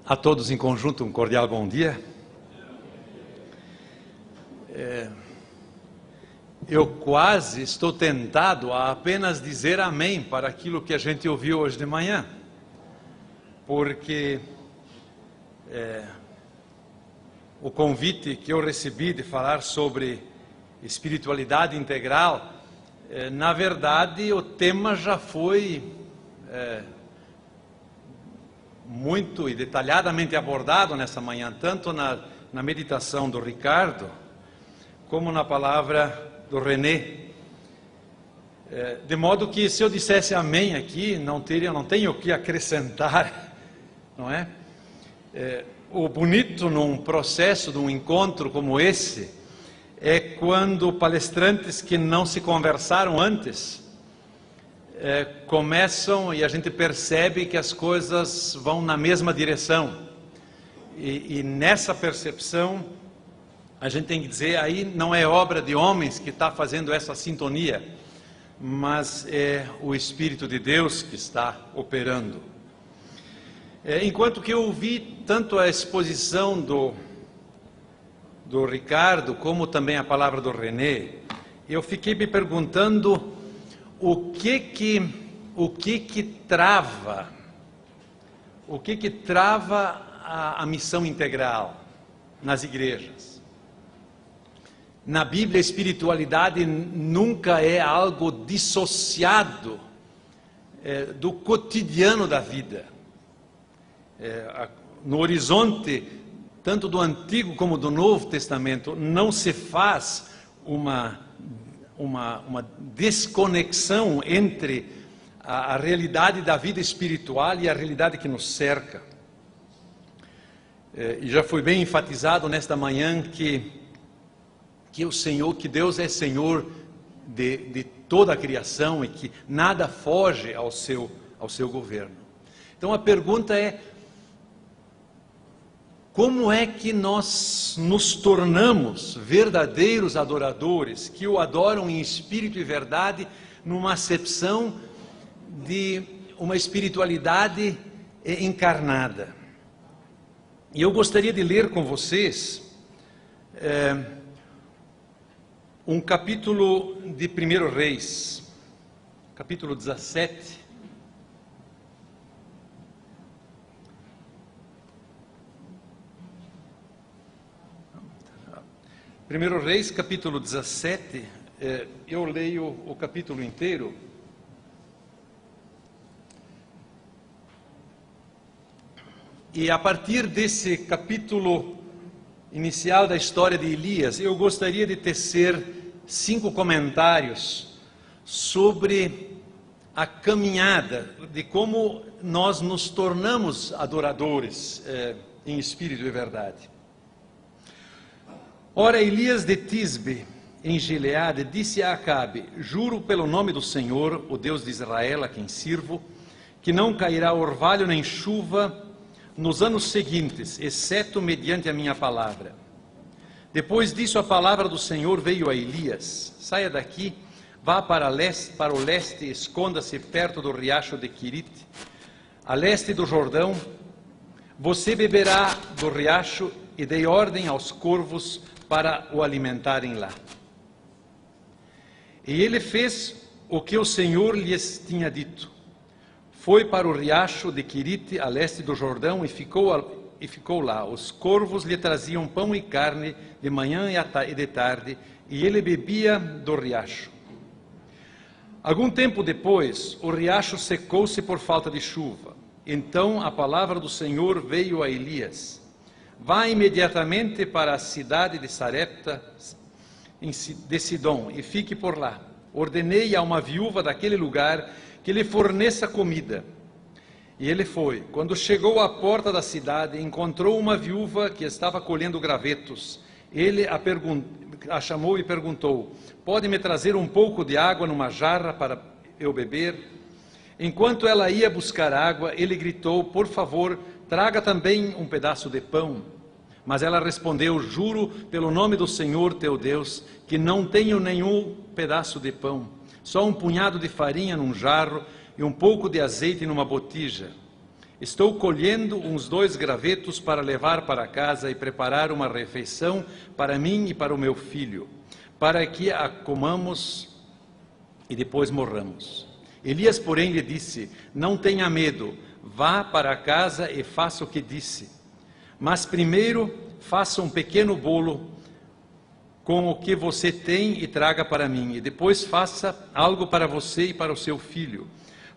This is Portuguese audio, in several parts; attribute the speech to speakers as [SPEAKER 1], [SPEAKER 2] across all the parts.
[SPEAKER 1] A todos em conjunto, um cordial bom dia. Eu quase estou tentado a apenas dizer amém para aquilo que a gente ouviu hoje de manhã, porque o convite que eu recebi de falar sobre espiritualidade integral, na verdade o tema já foi muito e detalhadamente abordado nessa manhã, tanto na meditação do Ricardo, como na palavra do René. De modo que se eu dissesse amém aqui, não tenho o que acrescentar, não é? O bonito num processo, de um encontro como esse, é quando palestrantes que não se conversaram antes, começam e a gente percebe que as coisas vão na mesma direção. E nessa percepção, a gente tem que dizer, aí não é obra de homens que está fazendo essa sintonia, mas é o Espírito de Deus que está operando. Enquanto que eu ouvi tanto a exposição do Ricardo, como também a palavra do René, eu fiquei me perguntando o que trava a missão integral nas igrejas. Na Bíblia, a espiritualidade nunca é algo dissociado do cotidiano da vida. No horizonte, tanto do Antigo como do Novo Testamento, não se faz uma desconexão entre a realidade da vida espiritual e a realidade que nos cerca. E já foi bem enfatizado nesta manhã que Deus é Senhor de toda a criação e que nada foge ao seu governo. Então a pergunta é: como é que nós nos tornamos verdadeiros adoradores, que o adoram em espírito e verdade, numa acepção de uma espiritualidade encarnada? E eu gostaria de ler com vocês um capítulo de 1 Reis, capítulo 17. 1 Reis, capítulo 17, eu leio o capítulo inteiro. E a partir desse capítulo inicial da história de Elias, eu gostaria de tecer 5 comentários sobre a caminhada, de como nós nos tornamos adoradores em espírito e verdade. Ora, Elias de Tisbe, em Gileade, disse a Acabe: juro pelo nome do Senhor, o Deus de Israel, a quem sirvo, que não cairá orvalho nem chuva nos anos seguintes, exceto mediante a minha palavra. Depois disso, a palavra do Senhor veio a Elias: saia daqui, vá para o leste, esconda-se perto do riacho de Quirite, a leste do Jordão. Você beberá do riacho, e dei ordem aos corvos para o alimentarem lá. E ele fez o que o Senhor lhes tinha dito. Foi para o riacho de Quirite, a leste do Jordão, e ficou lá. Os corvos lhe traziam pão e carne de manhã e de tarde, e ele bebia do riacho. Algum tempo depois, o riacho secou-se por falta de chuva. Então a palavra do Senhor veio a Elias: vá imediatamente para a cidade de Sarepta de Sidom e fique por lá. Ordenei a uma viúva daquele lugar que lhe forneça comida. E ele foi. Quando chegou à porta da cidade, encontrou uma viúva que estava colhendo gravetos. Ele a chamou e perguntou: pode me trazer um pouco de água numa jarra para eu beber? Enquanto ela ia buscar água, ele gritou: por favor, traga também um pedaço de pão. Mas ela respondeu: juro pelo nome do Senhor teu Deus, que não tenho nenhum pedaço de pão, só um punhado de farinha num jarro e um pouco de azeite numa botija. Estou colhendo uns 2 gravetos para levar para casa e preparar uma refeição para mim e para o meu filho, para que a comamos e depois morramos. Elias, porém, lhe disse: não tenha medo, vá para casa e faça o que disse. Mas primeiro faça um pequeno bolo com o que você tem e traga para mim, e depois faça algo para você e para o seu filho.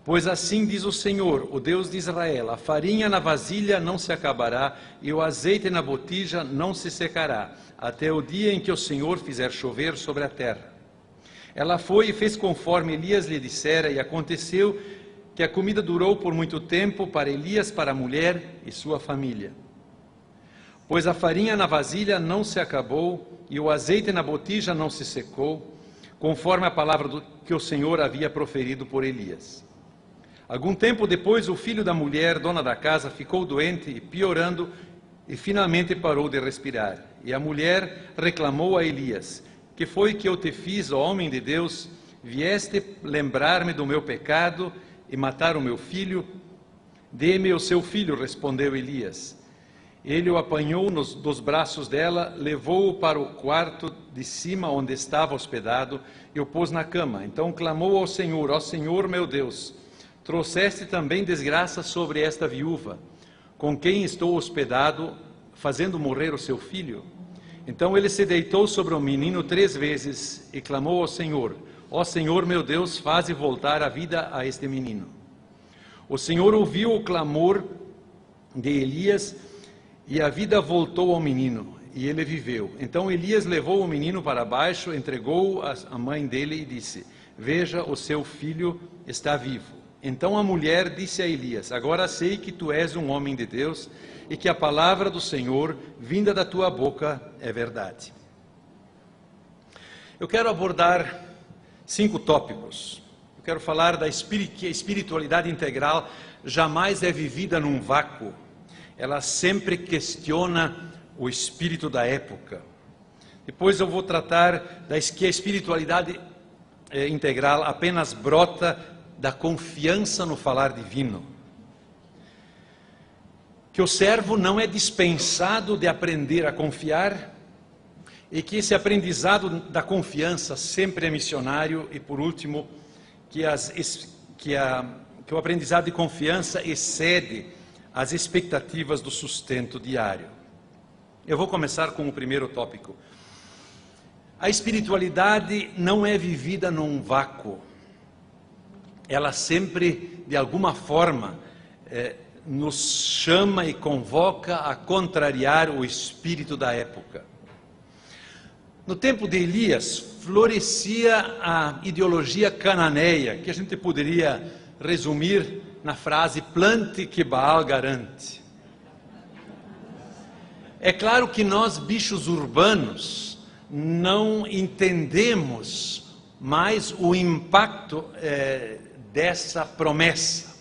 [SPEAKER 1] Pois assim diz o Senhor, o Deus de Israel: a farinha na vasilha não se acabará, e o azeite na botija não se secará, até o dia em que o Senhor fizer chover sobre a terra. Ela foi e fez conforme Elias lhe dissera, e aconteceu que a comida durou por muito tempo para Elias, para a mulher e sua família. Pois a farinha na vasilha não se acabou, e o azeite na botija não se secou, conforme a palavra que o Senhor havia proferido por Elias. Algum tempo depois, o filho da mulher, dona da casa, ficou doente e piorando, e finalmente parou de respirar. E a mulher reclamou a Elias: que foi que eu te fiz, ó homem de Deus? Vieste lembrar-me do meu pecado e matar o meu filho? Dê-me o seu filho, respondeu Elias. Ele o apanhou dos braços dela, levou-o para o quarto de cima onde estava hospedado e o pôs na cama. Então clamou ao Senhor: ó Senhor meu Deus, trouxeste também desgraça sobre esta viúva, com quem estou hospedado, fazendo morrer o seu filho? Então ele se deitou sobre o menino 3 vezes e clamou ao Senhor: ó Senhor meu Deus, faze voltar a vida a este menino. O Senhor ouviu o clamor de Elias, e a vida voltou ao menino, e ele viveu. Então Elias levou o menino para baixo, entregou-o à mãe dele e disse: veja, o seu filho está vivo. Então a mulher disse a Elias: agora sei que tu és um homem de Deus, e que a palavra do Senhor, vinda da tua boca, é verdade. Eu quero abordar 5 tópicos. Eu quero falar que a espiritualidade integral jamais é vivida num vácuo. Ela sempre questiona o espírito da época. Depois eu vou tratar que a espiritualidade integral apenas brota da confiança no falar divino. Que o servo não é dispensado de aprender a confiar, e que esse aprendizado da confiança sempre é missionário. E por último, que o aprendizado de confiança excede as expectativas do sustento diário. Eu vou começar com o primeiro tópico. A espiritualidade não é vivida num vácuo. Ela sempre, de alguma forma, nos chama e convoca a contrariar o espírito da época. No tempo de Elias, florescia a ideologia cananeia, que a gente poderia resumir na frase: plante que Baal garante. É claro que nós, bichos urbanos, não entendemos mais o impacto dessa promessa,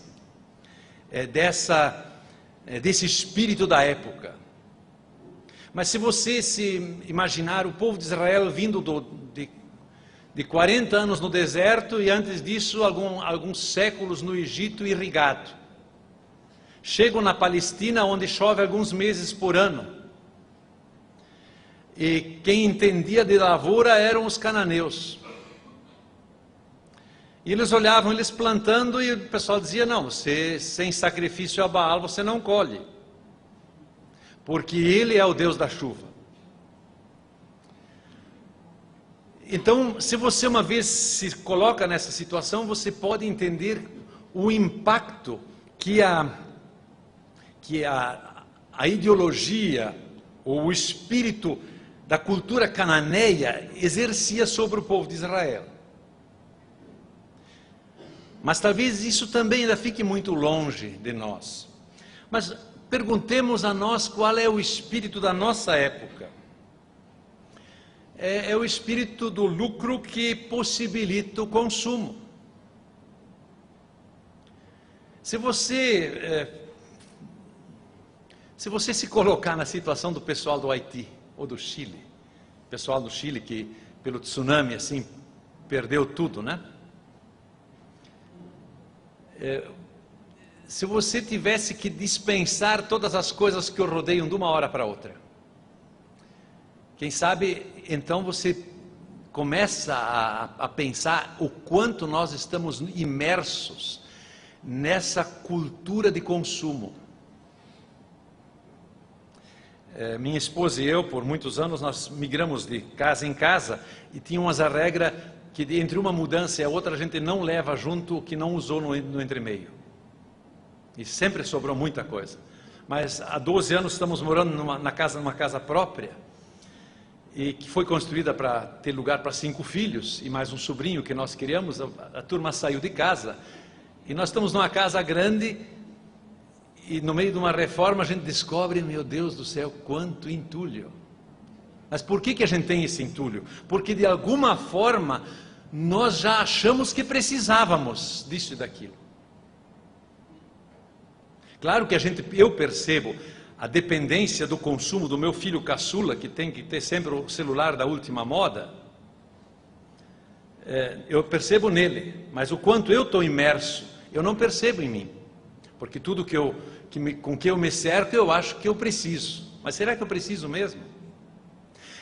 [SPEAKER 1] desse espírito da época. Mas se você se imaginar o povo de Israel vindo de 40 anos no deserto, e antes disso alguns séculos no Egito irrigado, chegam na Palestina, onde chove alguns meses por ano, e quem entendia de lavoura eram os cananeus. E eles olhavam eles plantando, e o pessoal dizia: não, você, sem sacrifício a Baal, você não colhe, porque ele é o Deus da chuva. Então, se você uma vez se coloca nessa situação, você pode entender o impacto que a ideologia ou o espírito da cultura cananeia exercia sobre o povo de Israel. Mas talvez isso também ainda fique muito longe de nós. Mas perguntemos a nós qual é o espírito da nossa época. É o espírito do lucro que possibilita o consumo. Se você se colocar na situação do pessoal do Haiti ou do Chile, pessoal do Chile que pelo tsunami assim perdeu tudo, né? se você tivesse que dispensar todas as coisas que o rodeiam de uma hora para outra, quem sabe então você começa a pensar o quanto nós estamos imersos nessa cultura de consumo. Minha esposa e eu, por muitos anos, nós migramos de casa em casa e tínhamos a regra que entre uma mudança e a outra a gente não leva junto o que não usou no entremeio. E sempre sobrou muita coisa. Mas há 12 anos estamos morando numa casa própria, e que foi construída para ter lugar para 5 filhos e mais um sobrinho que nós queríamos. A turma saiu de casa e nós estamos numa casa grande, e no meio de uma reforma a gente descobre, meu Deus do céu, quanto entulho. Mas por que a gente tem esse entulho? Porque de alguma forma nós já achamos que precisávamos disso e daquilo. Claro que eu percebo a dependência do consumo do meu filho caçula, que tem que ter sempre o celular da última moda. Eu percebo nele, mas o quanto eu estou imerso, eu não percebo em mim. Porque tudo com que eu me cerco, eu acho que eu preciso. Mas será que eu preciso mesmo?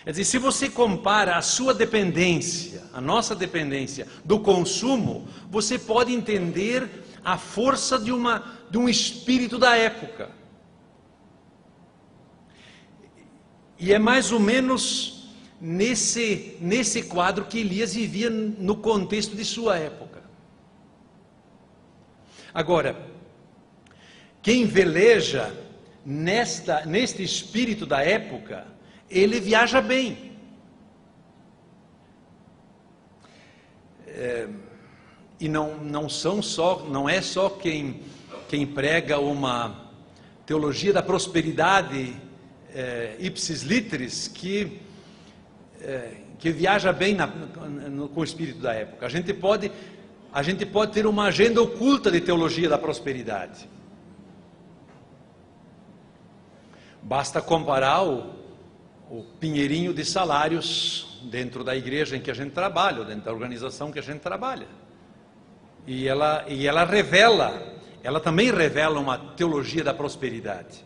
[SPEAKER 1] Quer dizer, se você compara a sua dependência, a nossa dependência do consumo, você pode entender a força de um espírito da época. E é mais ou menos nesse quadro que Elias vivia no contexto de sua época. Agora, quem veleja neste espírito da época, ele viaja bem. E não é só quem prega uma teologia da prosperidade ipsis literis que viaja bem com o espírito da época. A gente pode ter uma agenda oculta de teologia da prosperidade. Basta comparar o pinheirinho de salários dentro da igreja em que a gente trabalha, ou dentro da organização que a gente trabalha. E ela também revela uma teologia da prosperidade.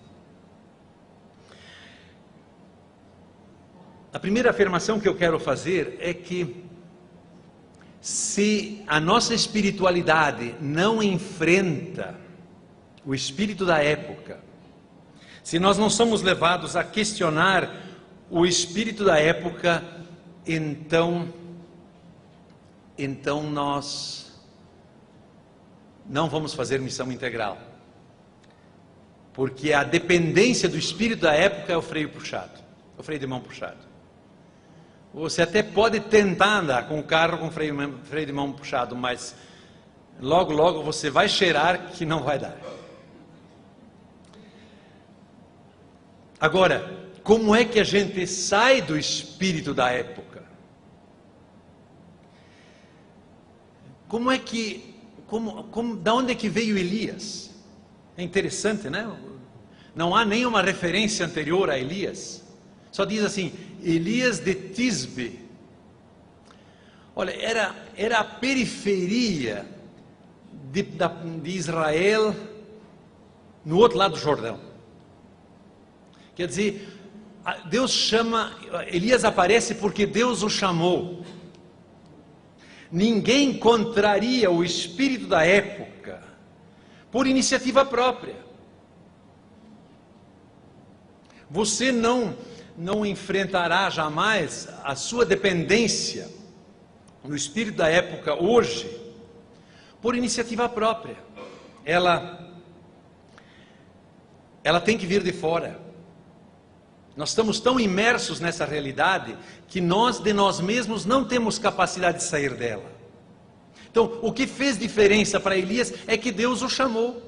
[SPEAKER 1] A primeira afirmação que eu quero fazer é que, se a nossa espiritualidade não enfrenta o espírito da época, se nós não somos levados a questionar o espírito da época, então nós não vamos fazer missão integral. Porque a dependência do espírito da época é o freio puxado, o freio de mão puxado. Você até pode tentar andar com o carro com freio de mão puxado, mas logo você vai cheirar que não vai dar. Agora, como é que a gente sai do espírito da época? Da onde é que veio Elias? É interessante, né? Não há nenhuma referência anterior a Elias. Só diz assim, Elias de Tisbe. Olha, era a periferia de Israel, no outro lado do Jordão. Quer dizer, Elias aparece porque Deus o chamou. Ninguém contraria o espírito da época por iniciativa própria. Você não enfrentará jamais a sua dependência no espírito da época hoje por iniciativa própria. Ela tem que vir de fora. Nós estamos tão imersos nessa realidade que nós de nós mesmos não temos capacidade de sair dela. Então, o que fez diferença para Elias é que Deus o chamou.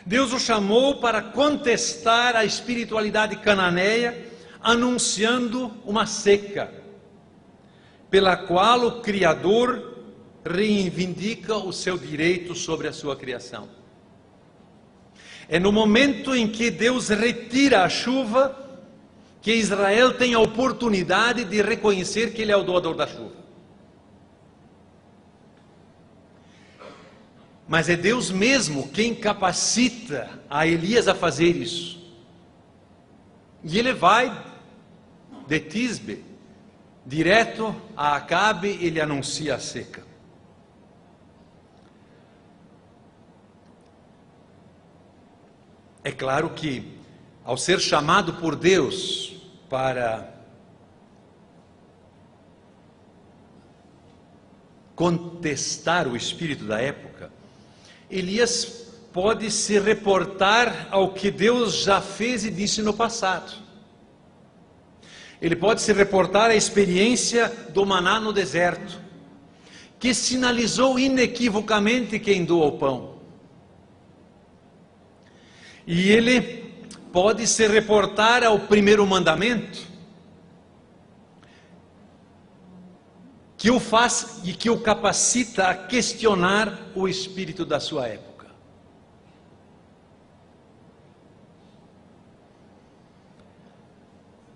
[SPEAKER 1] Deus o chamou para contestar a espiritualidade cananeia, anunciando uma seca, pela qual o Criador reivindica o seu direito sobre a sua criação. É no momento em que Deus retira a chuva, que Israel tem a oportunidade de reconhecer que Ele é o doador da chuva. Mas é Deus mesmo quem capacita a Elias a fazer isso. E ele vai de Tisbe direto a Acabe e lhe anuncia a seca. É claro que, ao ser chamado por Deus para contestar o espírito da época, Elias pode se reportar ao que Deus já fez e disse no passado. Ele pode se reportar à experiência do maná no deserto, que sinalizou inequivocamente quem doa o pão. E ele pode se reportar ao primeiro mandamento, que o faz e que o capacita a questionar o espírito da sua época.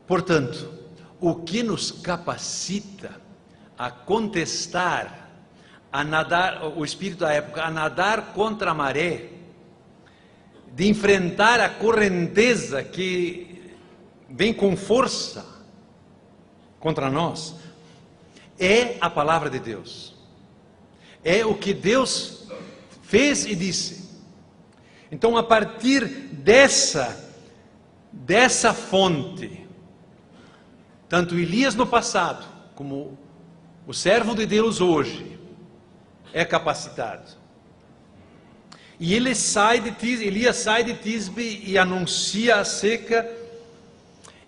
[SPEAKER 1] Portanto, o que nos capacita a contestar, a nadar, o espírito da época, a nadar contra a maré, de enfrentar a correnteza que vem com força contra nós, é a palavra de Deus. É o que Deus fez e disse. Então, a partir dessa fonte, tanto Elias no passado, como o servo de Deus hoje, é capacitado. E Elias sai de Tisbe e anuncia a seca,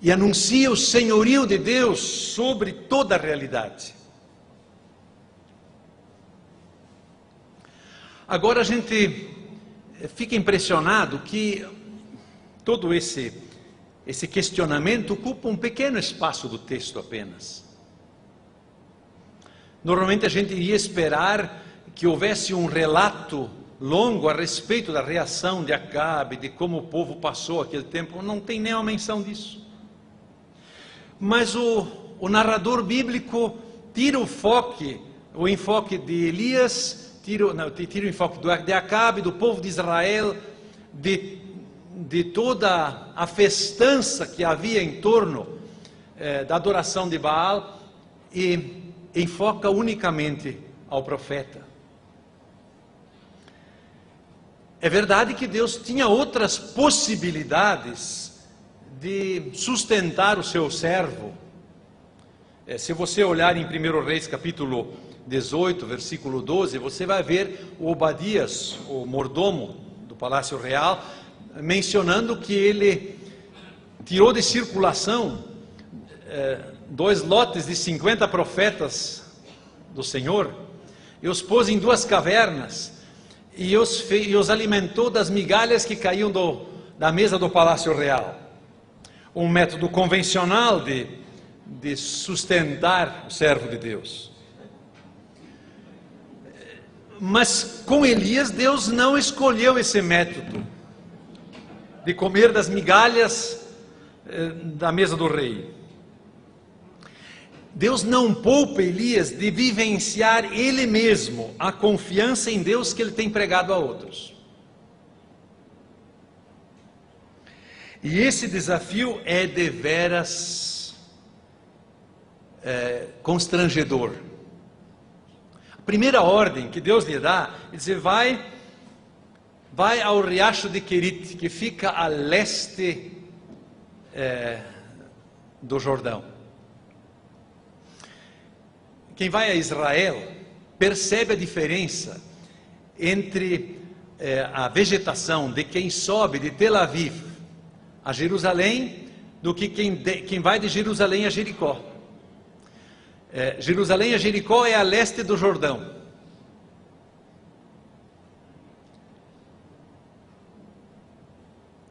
[SPEAKER 1] e anuncia o senhorio de Deus sobre toda a realidade. Agora a gente fica impressionado que todo esse questionamento ocupa um pequeno espaço do texto apenas. Normalmente a gente iria esperar que houvesse um relato longo a respeito da reação de Acabe, de como o povo passou aquele tempo. Não tem nem uma menção disso. Mas o narrador bíblico tira o enfoque de Elias, tira o enfoque de Acabe, do povo de Israel, de toda a festança que havia em torno da adoração de Baal, e enfoca unicamente ao profeta. É verdade que Deus tinha outras possibilidades de sustentar o seu servo. Se você olhar em 1 Reis capítulo 18, versículo 12, você vai ver o Obadias, o mordomo do Palácio Real, mencionando que ele tirou de circulação 2 lotes de 50 profetas do Senhor, e os pôs em 2 cavernas, e os alimentou das migalhas que caíam da mesa do Palácio Real. Um método convencional de sustentar o servo de Deus. Mas com Elias, Deus não escolheu esse método de comer das migalhas da mesa do rei. Deus não poupa Elias de vivenciar ele mesmo a confiança em Deus que ele tem pregado a outros. E esse desafio é deveras constrangedor. A primeira ordem que Deus lhe dá, ele diz: vai ao riacho de Querite, que fica a leste do Jordão. Quem vai a Israel percebe a diferença entre a vegetação de quem sobe de Tel Aviv a Jerusalém do que quem vai de Jerusalém a Jericó. Jerusalém a Jericó é a leste do Jordão.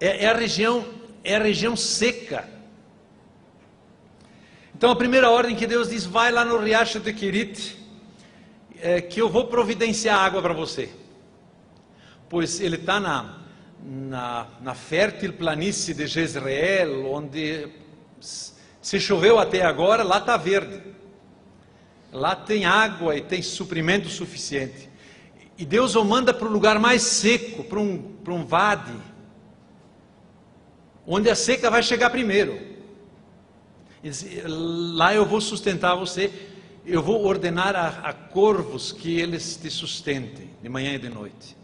[SPEAKER 1] É a região seca. Então a primeira ordem que Deus diz: vai lá no riacho de Querite, que eu vou providenciar água para você. Pois ele está na fértil planície de Jezreel, onde se choveu até agora, lá está verde. Lá tem água e tem suprimento suficiente. E Deus o manda para o lugar mais seco, para um vade, onde a seca vai chegar primeiro. Ele diz, lá eu vou sustentar você, eu vou ordenar a corvos que eles te sustentem, de manhã e de noite.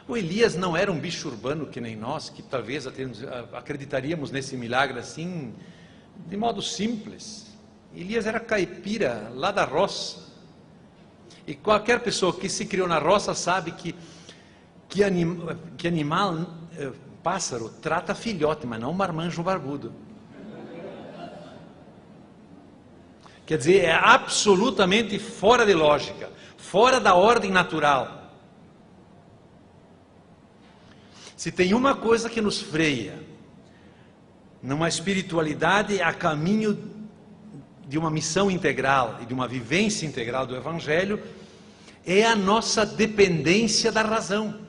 [SPEAKER 1] O Elias não era um bicho urbano que nem nós, que talvez acreditaríamos nesse milagre assim, de modo simples. Elias era caipira, lá da roça. E qualquer pessoa que se criou na roça sabe que animal, pássaro, trata filhote, mas não marmanjo barbudo. Quer dizer, é absolutamente fora de lógica, fora da ordem natural. Se tem uma coisa que nos freia numa espiritualidade a caminho de uma missão integral e de uma vivência integral do Evangelho, é a nossa dependência da razão.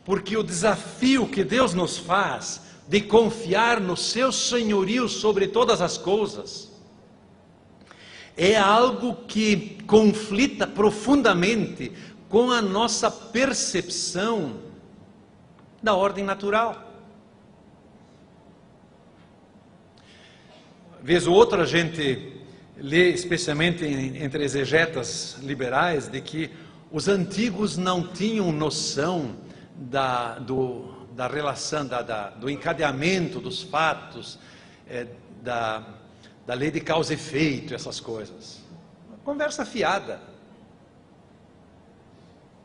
[SPEAKER 1] Porque o desafio que Deus nos faz de confiar no seu senhorio sobre todas as coisas é algo que conflita profundamente com a nossa percepção da ordem natural. Vez ou outra a gente lê, especialmente entre exegetas liberais, de que os antigos não tinham noção da relação, do encadeamento dos fatos, da lei de causa e efeito, essas coisas. Uma conversa fiada.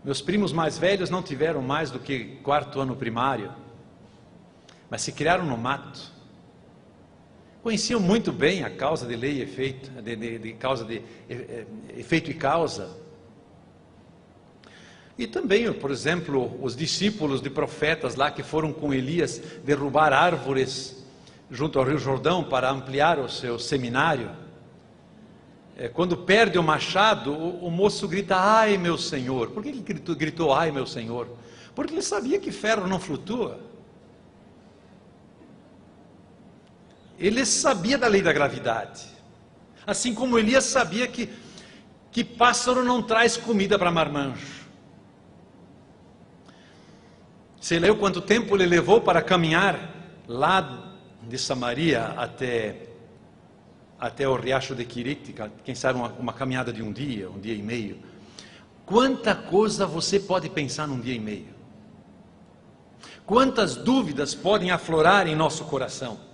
[SPEAKER 1] Meus primos mais velhos não tiveram mais do que 4º ano primário, mas se criaram no mato. Conheciam muito bem a causa de lei e efeito, efeito e causa. E também, por exemplo, os discípulos de profetas lá que foram com Elias derrubar árvores junto ao Rio Jordão para ampliar o seu seminário. Quando perde o machado, o moço grita, ai meu Senhor. Por que ele gritou, ai meu Senhor? Porque ele sabia que ferro não flutua. Ele sabia da lei da gravidade. Assim como Elias sabia que pássaro não traz comida para marmanjo. Você leu quanto tempo ele levou para caminhar lá de Samaria até o riacho de Quirite, quem sabe uma caminhada de um dia e meio. Quanta coisa você pode pensar num dia e meio? Quantas dúvidas podem aflorar em nosso coração?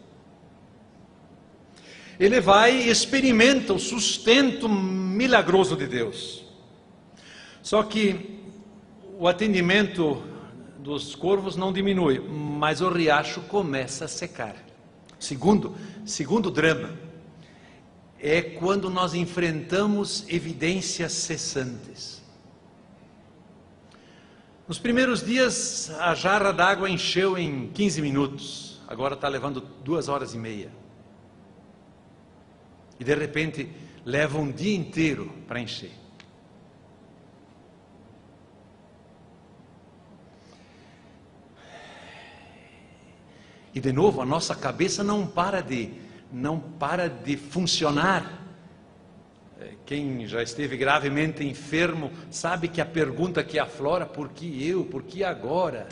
[SPEAKER 1] Ele vai e experimenta o sustento milagroso de Deus. Só que o atendimento dos corvos não diminui, mas o riacho começa a secar. Segundo drama, é quando nós enfrentamos evidências cessantes. Nos primeiros dias, a jarra d'água encheu em 15 minutos, agora está levando 2 horas e meia. E de repente, leva um dia inteiro para encher. E de novo, a nossa cabeça não para de funcionar. Quem já esteve gravemente enfermo sabe que a pergunta que aflora, por que eu, por que agora?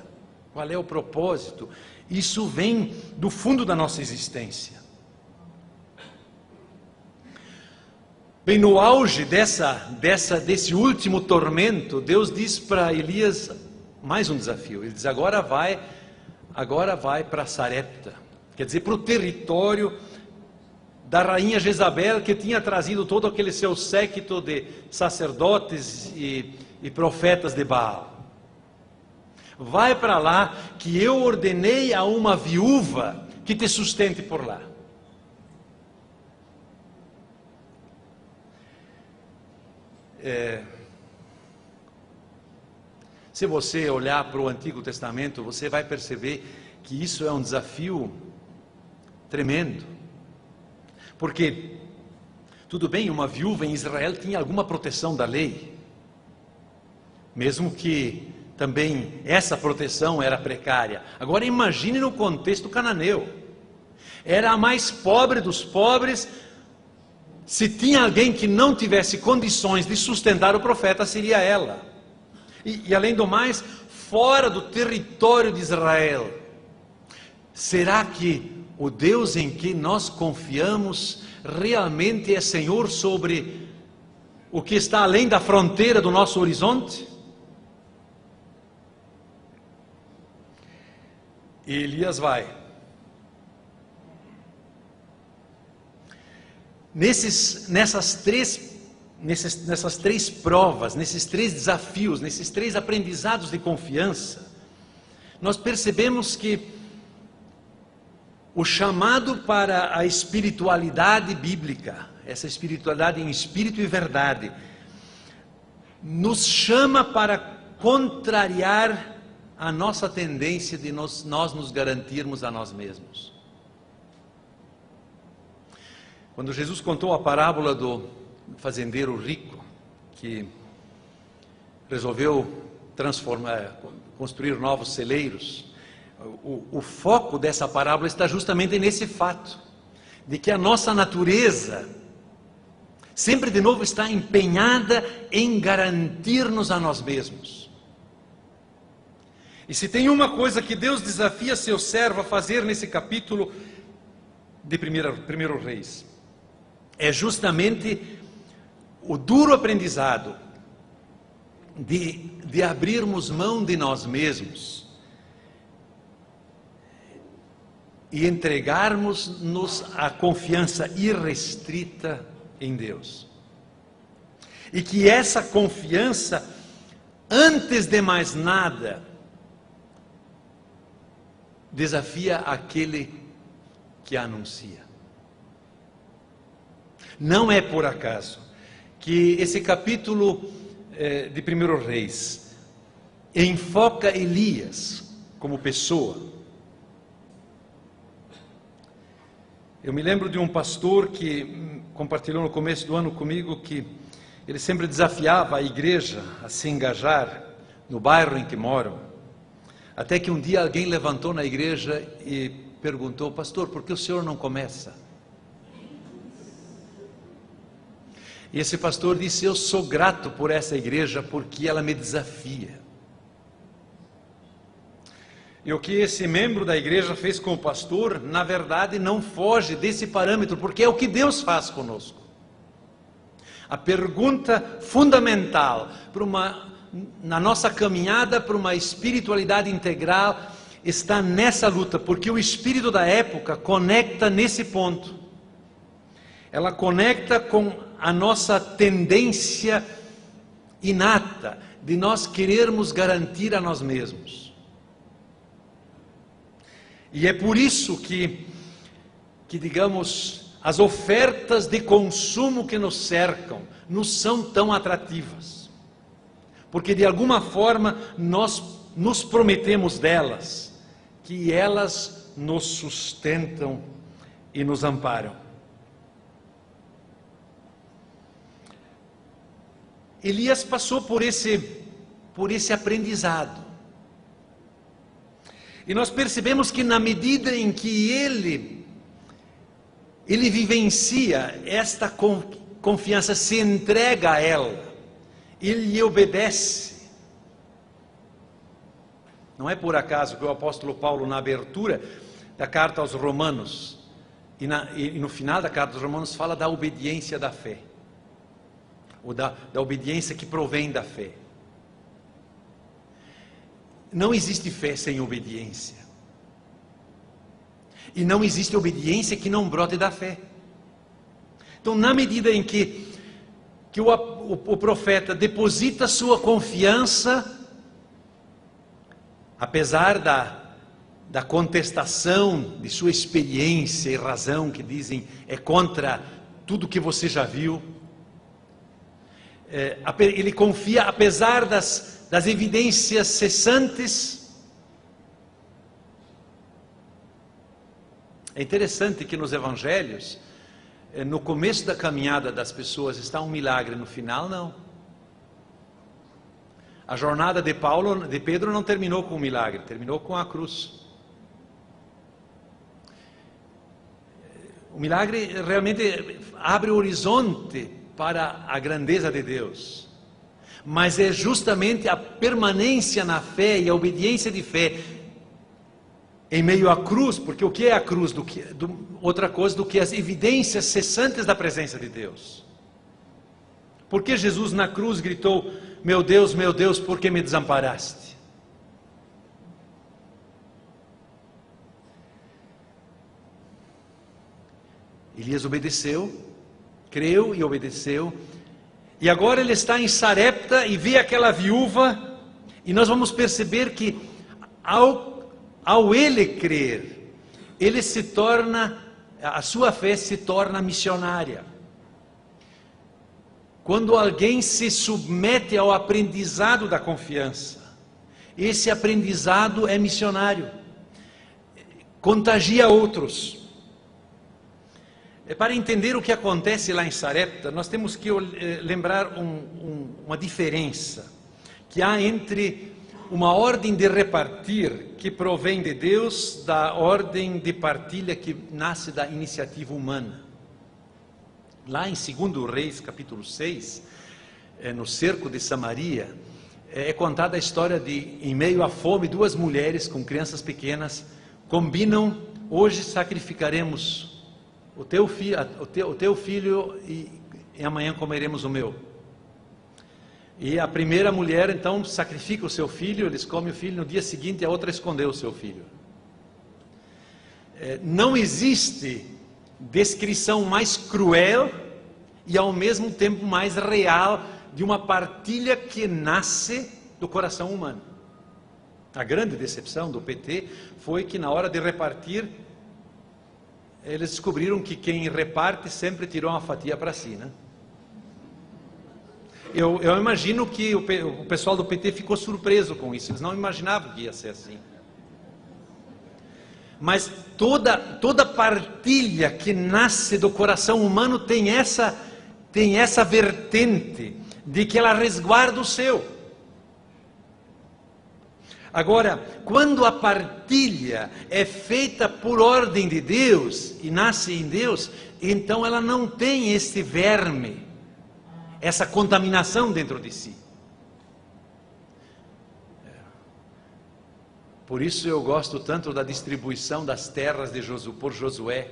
[SPEAKER 1] Qual é o propósito? Isso vem do fundo da nossa existência. Bem, no auge desse último tormento, Deus diz para Elias mais um desafio. Ele diz, agora vai para Sarepta, quer dizer, para o território da rainha Jezabel, que tinha trazido todo aquele seu séquito de sacerdotes e profetas de Baal. Vai para lá, que eu ordenei a uma viúva que te sustente por lá. Se você olhar para o Antigo Testamento, você vai perceber que isso é um desafio tremendo. Porque, tudo bem, uma viúva em Israel tinha alguma proteção da lei, mesmo que também essa proteção era precária. Agora imagine no contexto cananeu. Era a mais pobre dos pobres, Se tinha alguém que não tivesse condições de sustentar o profeta, seria ela. E além do mais, fora do território de Israel. Será que o Deus em que nós confiamos realmente é Senhor sobre o que está além da fronteira do nosso horizonte? E Elias vai. Nessas três provas, nesses três desafios, nesses três aprendizados de confiança, nós percebemos que o chamado para a espiritualidade bíblica, essa espiritualidade em espírito e verdade, nos chama para contrariar a nossa tendência de nós nos garantirmos a nós mesmos. Quando Jesus contou a parábola do fazendeiro rico, que resolveu construir novos celeiros, o foco dessa parábola está justamente nesse fato, de que a nossa natureza sempre de novo está empenhada em garantir-nos a nós mesmos. E se tem uma coisa que Deus desafia seu servo a fazer nesse capítulo de 1 Reis, é justamente o duro aprendizado de abrirmos mão de nós mesmos e entregarmos-nos à confiança irrestrita em Deus. E que essa confiança, antes de mais nada, desafia aquele que a anuncia. Não é por acaso que esse capítulo de 1 Reis enfoca Elias como pessoa. Eu me lembro de um pastor que compartilhou no começo do ano comigo que ele sempre desafiava a igreja a se engajar no bairro em que moram. Até que um dia alguém levantou na igreja e perguntou: pastor, por que o senhor não começa? E esse pastor disse: eu sou grato por essa igreja porque ela me desafia. E o que esse membro da igreja fez com o pastor, na verdade, não foge desse parâmetro, porque é o que Deus faz conosco. A pergunta fundamental na nossa caminhada para uma espiritualidade integral está nessa luta, porque o espírito da época conecta nesse ponto. Ela conecta com a nossa tendência inata de nós querermos garantir a nós mesmos. E é por isso que digamos, as ofertas de consumo que nos cercam nos são tão atrativas. Porque de alguma forma nós nos prometemos delas, que elas nos sustentam e nos amparam. Elias passou por esse aprendizado. E nós percebemos que na medida em que ele vivencia esta confiança, se entrega a ela, ele lhe obedece. Não é por acaso que o apóstolo Paulo, na abertura da carta aos Romanos, e no final da carta aos Romanos, fala da obediência da fé. Ou da obediência que provém da fé. Não existe fé sem obediência. E não existe obediência que não brote da fé. Então, na medida em que o profeta deposita sua confiança, apesar da contestação de sua experiência e razão, que dizem é contra tudo que você já viu, ele confia apesar das evidências cessantes. É interessante que nos evangelhos, no começo da caminhada das pessoas está um milagre, no final não. A jornada de Pedro não terminou com um milagre, terminou com a cruz. O milagre realmente abre o horizonte para a grandeza de Deus. Mas é justamente a permanência na fé e a obediência de fé em meio à cruz, porque o que é a cruz? Outra coisa do que as evidências cessantes da presença de Deus. Por que Jesus na cruz gritou: meu Deus, por que me desamparaste? Elias obedeceu, creu e obedeceu, e agora ele está em Sarepta e vê aquela viúva, e nós vamos perceber que ao ele crer, a sua fé se torna missionária. Quando alguém se submete ao aprendizado da confiança, esse aprendizado é missionário, contagia outros. Para entender o que acontece lá em Sarepta, nós temos que lembrar uma diferença que há entre uma ordem de repartir que provém de Deus, da ordem de partilha que nasce da iniciativa humana. Lá em 2 Reis, capítulo 6, no cerco de Samaria, é contada a história de, em meio à fome, 2 mulheres com crianças pequenas combinam: hoje sacrificaremos o teu filho e amanhã comeremos o meu. E a primeira mulher então sacrifica o seu filho, eles comem o filho, no dia seguinte a outra escondeu o seu filho. Não existe descrição mais cruel e ao mesmo tempo mais real de uma partilha que nasce do coração humano. A grande decepção do PT foi que na hora de repartir, eles descobriram que quem reparte sempre tirou uma fatia para si, né? Eu imagino que o pessoal do PT ficou surpreso com isso, eles não imaginavam que ia ser assim. Mas toda partilha que nasce do coração humano tem essa vertente de que ela resguarda o seu. Agora, quando a partilha é feita por ordem de Deus e nasce em Deus, então ela não tem esse verme, essa contaminação dentro de si. Por isso eu gosto tanto da distribuição das terras por Josué.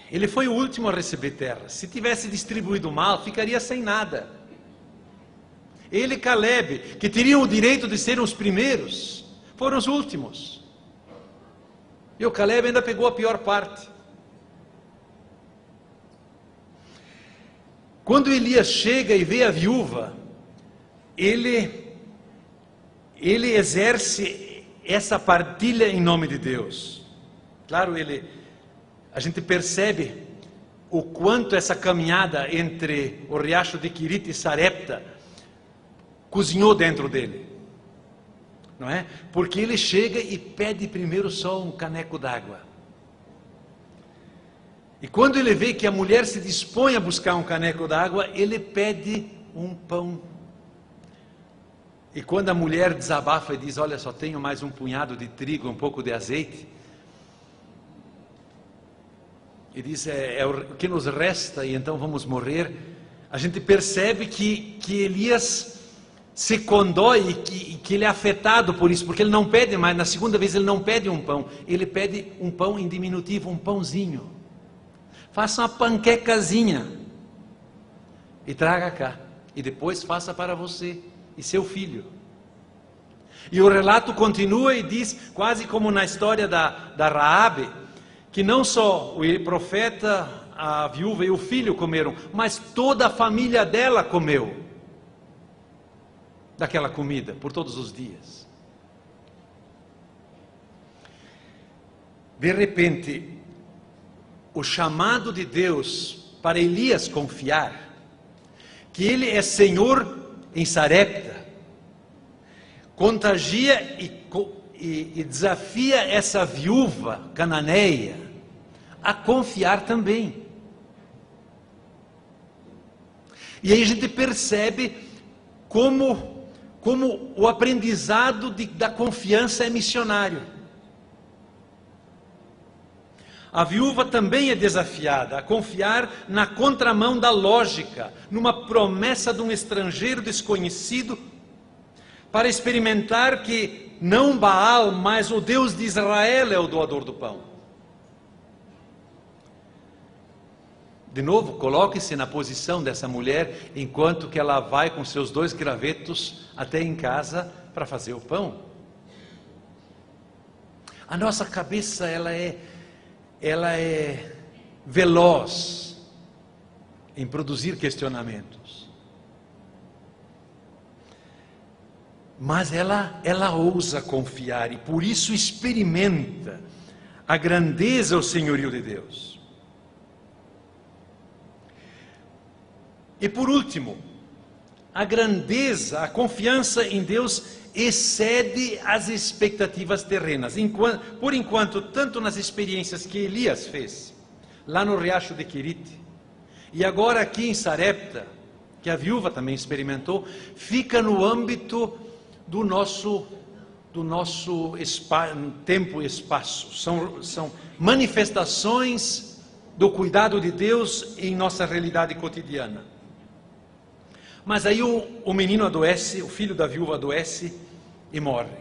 [SPEAKER 1] Ele foi o último a receber terras. Se tivesse distribuído mal, ficaria sem nada. Ele e Caleb, que teriam o direito de serem os primeiros, foram os últimos. E o Caleb ainda pegou a pior parte. Quando Elias chega e vê a viúva, ele exerce essa partilha em nome de Deus. Claro, a gente percebe o quanto essa caminhada entre o riacho de Querite e Sarepta cozinhou dentro dele, não é? Porque ele chega e pede primeiro só um caneco d'água. E quando ele vê que a mulher se dispõe a buscar um caneco d'água, ele pede um pão. E quando a mulher desabafa e diz: olha, só tenho mais um punhado de trigo, um pouco de azeite, e diz: é o que nos resta e então vamos morrer. A gente percebe que Elias se condói e que ele é afetado por isso, porque ele não pede mais, na segunda vez ele não pede um pão, ele pede um pão em diminutivo, um pãozinho. Faça uma panquecazinha e traga cá, e depois faça para você e seu filho. E o relato continua e diz, quase como na história da Raabe, que não só o profeta, a viúva e o filho comeram, mas toda a família dela comeu daquela comida por todos os dias. De repente, o chamado de Deus para Elias confiar que ele é Senhor em Sarepta, contagia e desafia essa viúva cananeia a confiar também. E aí a gente percebe como o aprendizado da confiança é missionário. A viúva também é desafiada a confiar na contramão da lógica, numa promessa de um estrangeiro desconhecido, para experimentar que não Baal, mas o Deus de Israel é o doador do pão. De novo, coloque-se na posição dessa mulher, enquanto que ela vai com seus 2 gravetos até em casa para fazer o pão. A nossa cabeça, ela é veloz em produzir questionamentos. Mas ela ousa confiar e por isso experimenta a grandeza, o senhorio de Deus. E por último, a grandeza, a confiança em Deus excede as expectativas terrenas. Por enquanto, tanto nas experiências que Elias fez, lá no riacho de Querite, e agora aqui em Sarepta, que a viúva também experimentou, fica no âmbito do nosso tempo e espaço. São manifestações do cuidado de Deus em nossa realidade cotidiana. Mas aí o menino adoece, o filho da viúva adoece e morre.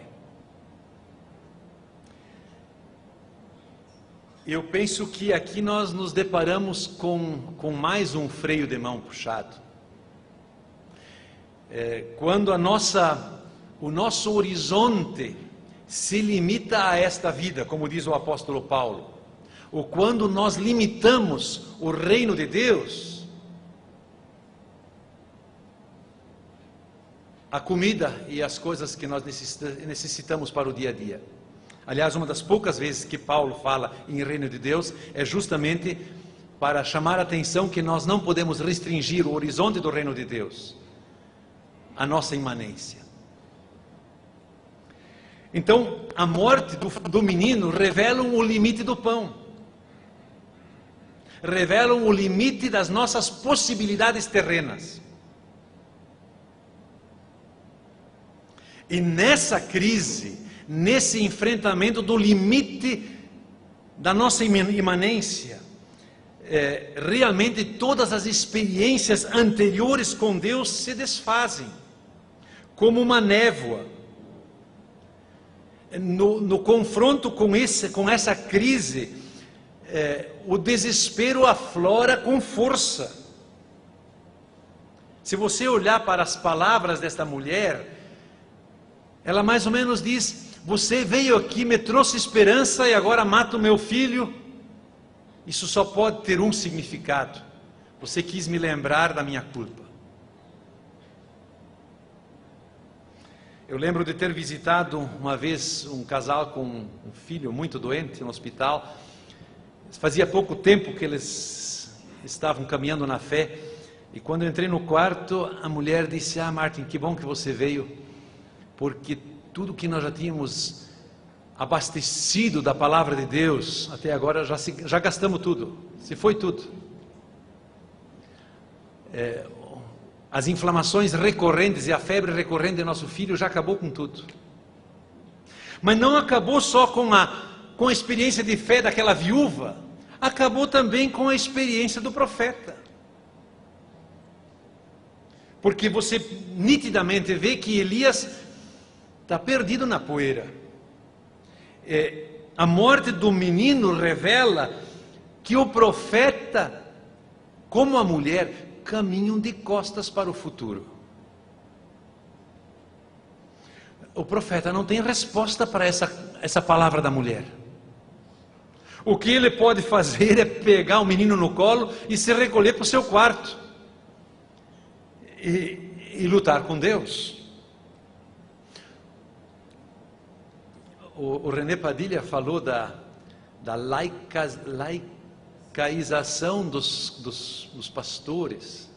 [SPEAKER 1] Eu penso que aqui nós nos deparamos com mais um freio de mão puxado. Quando o nosso horizonte se limita a esta vida, como diz o apóstolo Paulo, ou quando nós limitamos o reino de Deus, a comida e as coisas que nós necessitamos para o dia a dia. Aliás, uma das poucas vezes que Paulo fala em reino de Deus é justamente para chamar a atenção que nós não podemos restringir o horizonte do reino de Deus, a nossa imanência. Então, a morte do menino revela o limite do pão, revela o limite das nossas possibilidades terrenas. E nessa crise, nesse enfrentamento do limite da nossa imanência, realmente todas as experiências anteriores com Deus se desfazem, como uma névoa. No confronto com essa crise, o desespero aflora com força. Se você olhar para as palavras desta mulher, ela mais ou menos diz: você veio aqui, me trouxe esperança e agora mata o meu filho. Isso só pode ter um significado: você quis me lembrar da minha culpa. Eu lembro de ter visitado uma vez um casal com um filho muito doente no hospital. Fazia pouco tempo que eles estavam caminhando na fé, e quando eu entrei no quarto, a mulher disse: Martin, que bom que você veio, porque tudo que nós já tínhamos abastecido da palavra de Deus, até agora já gastamos tudo, se foi tudo. As inflamações recorrentes e a febre recorrente de nosso filho já acabou com tudo. Mas não acabou só com a experiência de fé daquela viúva, acabou também com a experiência do profeta. Porque você nitidamente vê que Elias está perdido na poeira. A morte do menino revela que o profeta, como a mulher, caminham de costas para o futuro. O profeta não tem resposta para essa palavra da mulher. O que ele pode fazer é pegar o menino no colo e se recolher para o seu quarto e lutar com Deus. O René Padilha falou da laicaização dos pastores.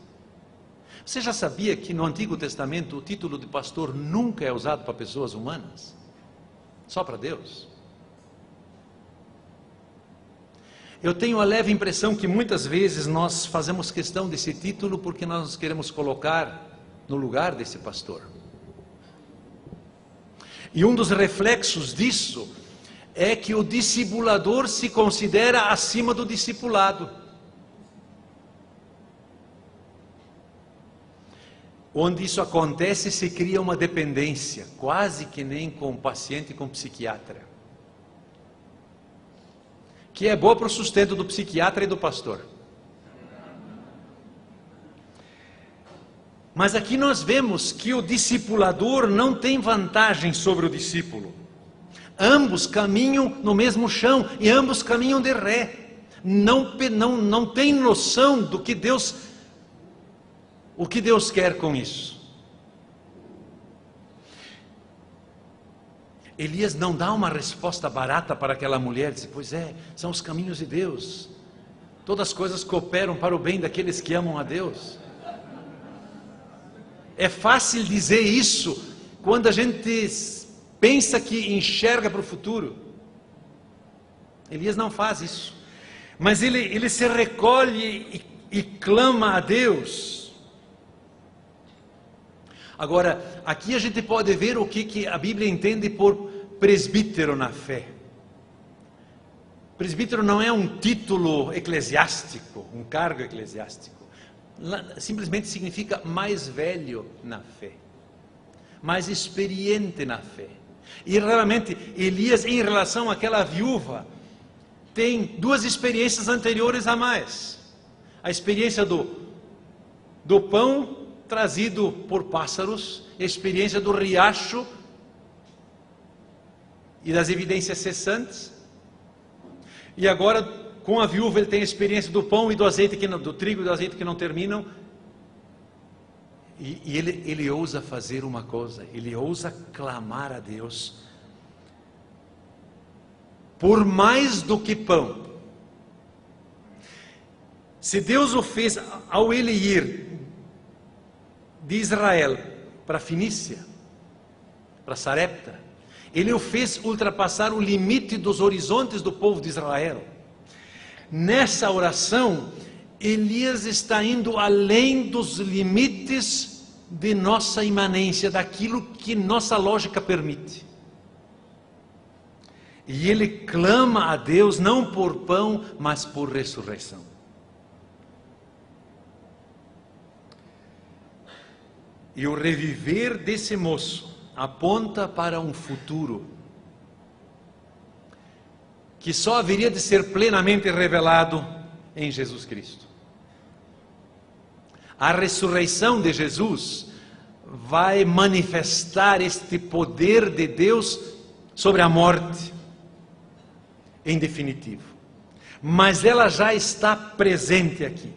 [SPEAKER 1] Você já sabia que no Antigo Testamento o título de pastor nunca é usado para pessoas humanas? Só para Deus? Eu tenho a leve impressão que muitas vezes nós fazemos questão desse título porque nós nos queremos colocar no lugar desse pastor. E um dos reflexos disso é que o discipulador se considera acima do discipulado. Onde isso acontece, se cria uma dependência, quase que nem com o paciente e com o psiquiatra, que é boa para o sustento do psiquiatra e do pastor. Mas aqui nós vemos que o discipulador não tem vantagem sobre o discípulo. Ambos caminham no mesmo chão e ambos caminham de ré. Não tem noção do que o que Deus quer com isso. Elias não dá uma resposta barata para aquela mulher, diz: pois é, são os caminhos de Deus. Todas as coisas cooperam para o bem daqueles que amam a Deus. É fácil dizer isso quando a gente pensa que enxerga para o futuro. Elias não faz isso. Mas ele se recolhe e clama a Deus. Agora, aqui a gente pode ver o que a Bíblia entende por presbítero na fé. Presbítero não é um título eclesiástico, um cargo eclesiástico. Simplesmente significa mais velho na fé, mais experiente na fé. E realmente Elias, em relação àquela viúva, tem duas experiências anteriores a mais. A experiência do pão trazido por pássaros, a experiência do riacho e das evidências cessantes. E agora, com a viúva, ele tem a experiência do pão e do azeite, do trigo e do azeite que não terminam. E ele ousa fazer uma coisa, ele ousa clamar a Deus por mais do que pão. Se Deus o fez ao ele ir de Israel para Fenícia, para Sarepta, ele o fez ultrapassar o limite dos horizontes do povo de Israel. Nessa oração, Elias está indo além dos limites de nossa imanência, daquilo que nossa lógica permite. E ele clama a Deus não por pão, mas por ressurreição. E o reviver desse moço aponta para um futuro que só haveria de ser plenamente revelado em Jesus Cristo. A ressurreição de Jesus vai manifestar este poder de Deus sobre a morte, em definitivo. Mas ela já está presente aqui.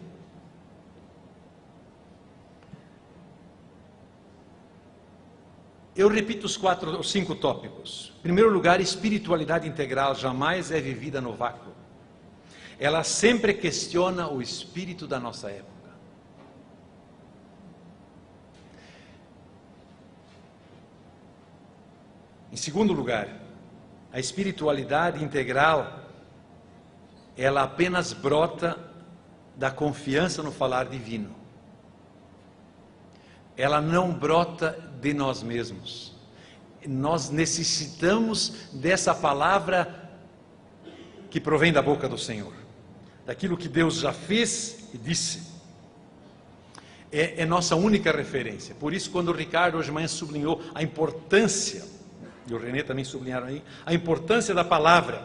[SPEAKER 1] Eu repito os 5 tópicos. Em primeiro lugar, espiritualidade integral jamais é vivida no vácuo. Ela sempre questiona o espírito da nossa época. Em segundo lugar, a espiritualidade integral, ela apenas brota da confiança no falar divino. Ela não brota de nós mesmos. Nós necessitamos dessa palavra que provém da boca do Senhor, daquilo que Deus já fez e disse. É nossa única referência. Por isso, quando o Ricardo hoje de manhã sublinhou a importância, e o René também sublinharam aí, a importância da palavra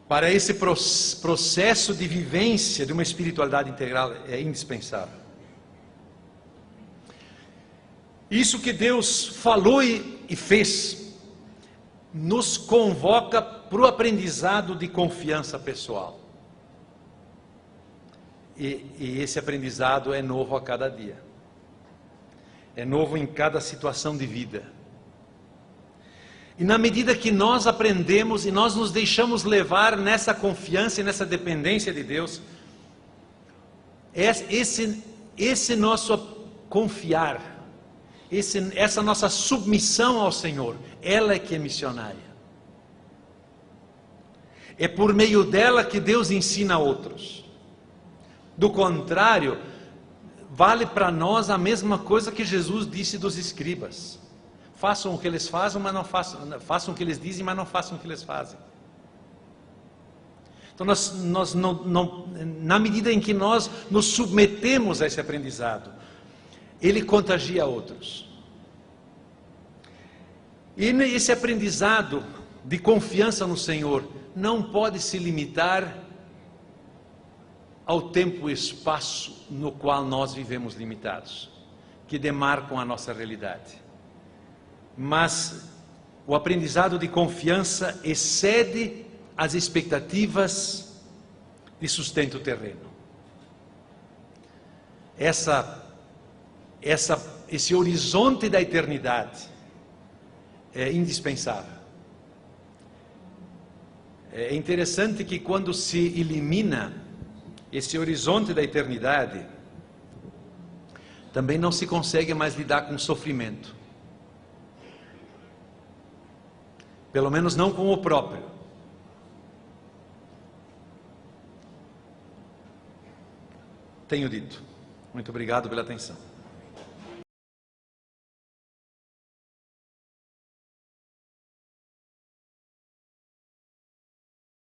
[SPEAKER 1] para esse processo de vivência de uma espiritualidade integral, é indispensável. Isso que Deus falou e fez, nos convoca para o aprendizado de confiança pessoal. E esse aprendizado é novo a cada dia. É novo em cada situação de vida. E na medida que nós aprendemos e nós nos deixamos levar nessa confiança e nessa dependência de Deus, esse nosso confiar, essa nossa submissão ao Senhor, ela é que é missionária. É por meio dela que Deus ensina a outros. Do contrário, vale para nós a mesma coisa que Jesus disse dos escribas. Façam o que eles fazem, mas não façam o que eles dizem, mas não façam o que eles fazem. Então, na medida em que nós nos submetemos a esse aprendizado, ele contagia outros. E esse aprendizado de confiança no Senhor não pode se limitar ao tempo e espaço no qual nós vivemos limitados, que demarcam a nossa realidade. Mas o aprendizado de confiança excede as expectativas de sustento terreno. Esse horizonte da eternidade é indispensável. É interessante que quando se elimina esse horizonte da eternidade, também não se consegue mais lidar com o sofrimento. Pelo menos não com o próprio. Tenho dito. Muito obrigado pela atenção.